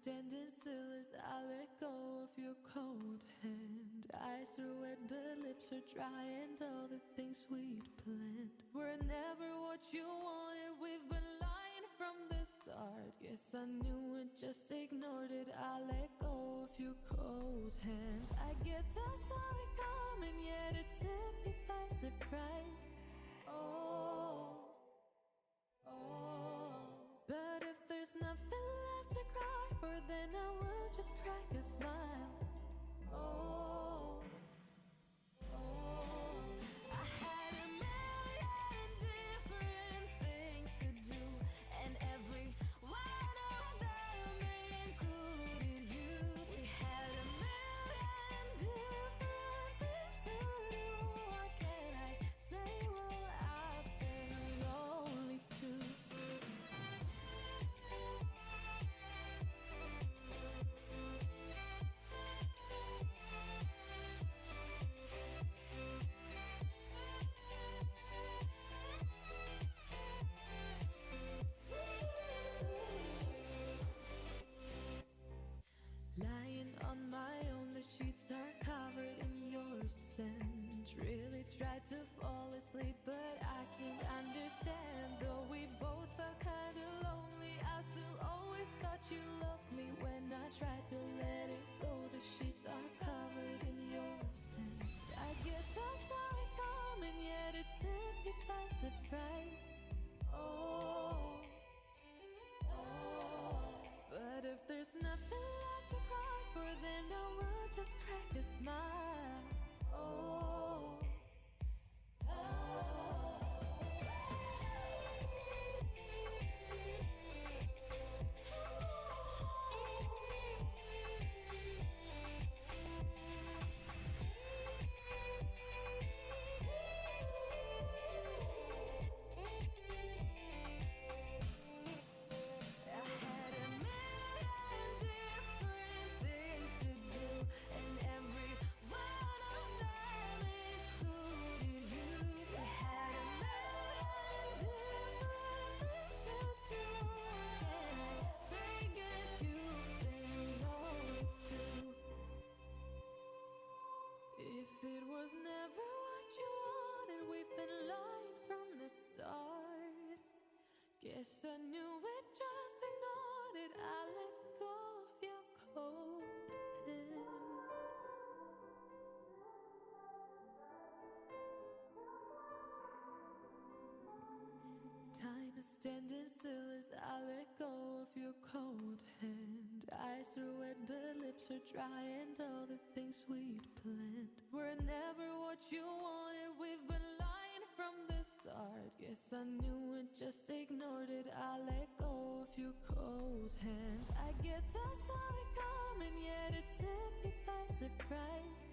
standing still as I let go of your cold hand. Eyes are wet but lips are dry, and all the things we'd planned were never what you wanted. We've been lying from the start. Guess I knew it, just ignored it. I let go of your cold hand. I guess I saw it coming, yet it took me by surprise. Oh, oh. But if there's nothing left to cry for, then I will just crack a smile. Oh, oh. I had a million different things to do, and every one of them included you. We had a million different things to do. What can I say? Well, I've been lonely too. Lying on my own, the sheets are covered in your scent. Really tried to fall asleep, but I can't understand. Though we both felt kinda lonely, I still always thought you loved me. When I tried to let it go, the sheets are covered in your scent. I guess I saw it coming, yet it took me by surprise. Oh, oh. But if there's nothing left to cry for, then I will just crack a smile. Oh, oh. I had a million different things to do, and every one of them included you. We had a million different things to do, and I say, guess you've been lonely too. If it was never what you wanted, we've been lying from the start. Guess I knew it, just ignored it. I let go of your cold hand. Time is standing still as I let go of your cold hand. Eyes are wet but lips are dry, and all the things we'd planned were never what you wanted. We've been lying from the start. Guess I knew it, just ignored it. I let go of your cold hand. I guess I saw it coming, yet it took me by surprise.